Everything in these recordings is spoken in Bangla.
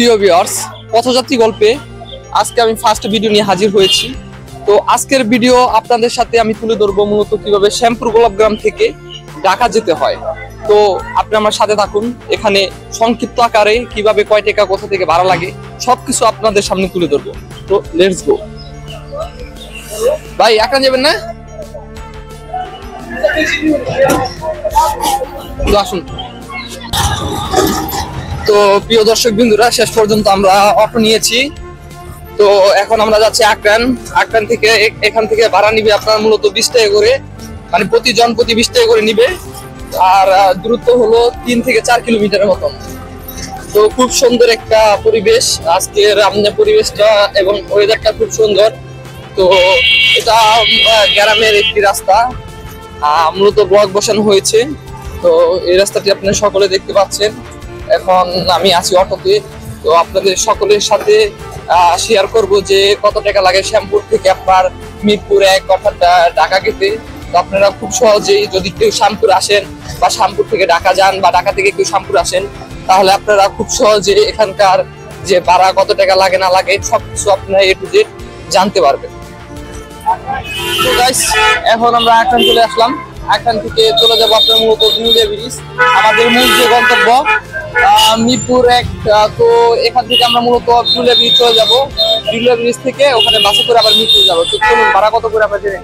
প্রিয় ভিউয়ার্স, পথযাত্রী গল্পে আজকে আমি ফার্স্ট ভিডিও নিয়ে হাজির হয়েছি। তো আজকের ভিডিও আপনাদের সাথে আমি তুলে ধরবো মূলত কিভাবে শ্যামপুর গোলাপগ্রাম থেকে ঢাকা যেতে হয়। তো আপনি আমার সাথে থাকুন, এখানে সংক্ষিপ্ত আকারে কিভাবে কয় টাকা কোথা থেকে ভাড়া লাগে সবকিছু আপনাদের সামনে তুলে ধরবো। তো লেটস গো। ভাই একা যাবেন না? তো আসুন। তো প্রিয় দর্শক বিন্দুরা, শেষ পর্যন্ত আমরা অটো নিয়েছি। তো এখন আমরা যাচ্ছি আক্রান থেকে। এখান থেকে ভাড়া নিবে আপনার মূলত 20 টাকা করে, মানে প্রতি 20 টাকা করে নিবে। আর দূরত্ব হলো 3 থেকে 4 কিলোমিটারের মতন। তো খুব সুন্দর একটা পরিবেশ আজকের, আমাদের পরিবেশটা এবং ওয়েদারটা খুব সুন্দর। তো এটা গ্রামের একটি রাস্তা, মূলত ব্লক বসানো হয়েছে। তো এই রাস্তাটি আপনারা সকলে দেখতে পাচ্ছেন। এখন আমি আছি অটোতে। তো আপনাদের সকলের সাথে শেয়ার করব যে কত টাকা লাগে শ্যামপুর থেকে আপনার মিরপুর 1 অর্থাৎ ঢাকা যেতে। তো আপনারা খুব সহজেই যদি কেউ শ্যামপুর আসেন বা শ্যামপুর থেকে ঢাকা যান বা ঢাকা থেকে কেউ শ্যামপুর আসেন, তাহলে আপনারা খুব সহজে এখানকার যে ভাড়া কত টাকা লাগে না লাগে সবকিছু আপনারা এ টু জেড জানতে পারবেন। তো গাইস, এখন আমরা আক্রান চলে আসলাম। আক্রান থেকে চলে যাবো আপনার মূলত বিরুলিয়া ব্রিজ, আমাদের মূল যে গন্তব্য মিরপুর 1। তো এখান থেকে আমরা মূলত বিরুলিয়া ব্রিজ চলে যাবো। বিরুলিয়া ব্রিজ থেকে ওখানে বাসে করে আবার মিরপুর যাবো। তো চলুন, ভাড়া কত করে আপনার দেবেন?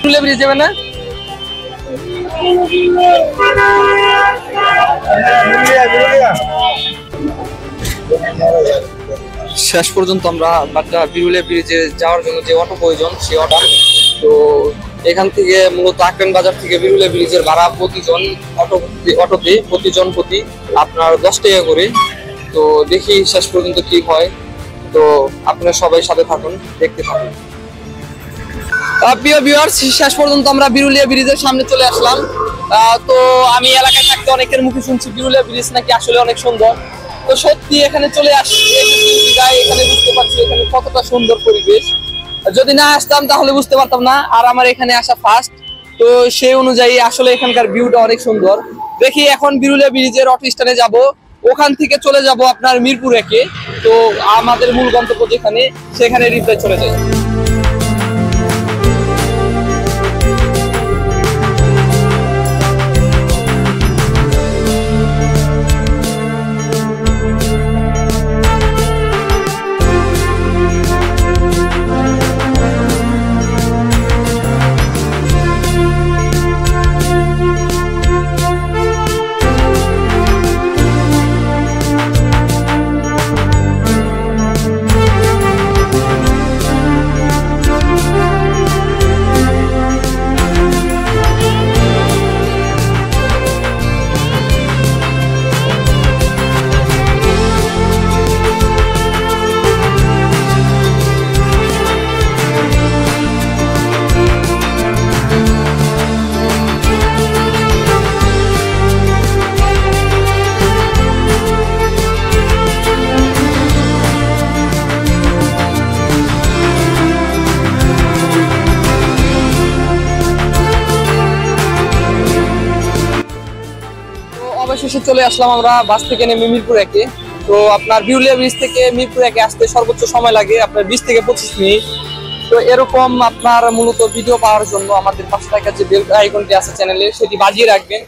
বিরুলিয়া ব্রিজ যাবেন না? শেষ পর্যন্ত আমরা বিরুলিয়া ব্রিজে যাওয়ার জন্য যে অটো প্রয়োজন সেই অটো। তো এখান থেকে মূলত আক্রান বাজার থেকে বিরুলিয়া ব্রিজের ভাড়া প্রতিজন অটোতে প্রতি আপনার 10 টাকা করে। তো দেখি শেষ পর্যন্ত কি হয়। তো আপনারা সবাই সাথে থাকুন, দেখতে থাকুন। প্রিয় ভিউয়ার্স, শেষ পর্যন্ত আমরা বিরুলিয়া ব্রিজের সামনে চলে আসলাম। তো আমি এলাকায় থাকতে অনেকের মুখে শুনছি বিরুলিয়া ব্রিজ নাকি আসলে অনেক সুন্দর। তো সত্যি এখানে চলে আসছি, এখানে বুঝতে পারছি এখানে কতটা সুন্দর পরিবেশ। যদি না আসতাম তাহলে বুঝতে পারতাম না। আর আমার এখানে আসা ফার্স্ট, তো সেই অনুযায়ী আসলে এখানকার ভিউটা অনেক সুন্দর। দেখি এখন বিরুলিয়া ব্রিজের অটো স্ট্যান্ডে যাব, ওখান থেকে চলে যাব আপনার মিরপুর 1-এ। তো আমাদের মূল গন্তব্য যেখানে, সেখানে রিপ্লাই চলে যায়। অবশেষে চলে আসলাম আমরা বাস থেকে নেমে মিরপুর 1-এ। তো আপনার বিরুলিয়া ব্রিজ থেকে মিরপুর 1-এ আসতে সর্বোচ্চ সময় লাগে আপনার 20 থেকে 25 মিনিট। তো এরকম আপনার মূলত ভিডিও পাওয়ার জন্য আমাদের পাশে থাকা যে বেল আইকনটি আছে চ্যানেলে, সেটি বাজিয়ে রাখবেন।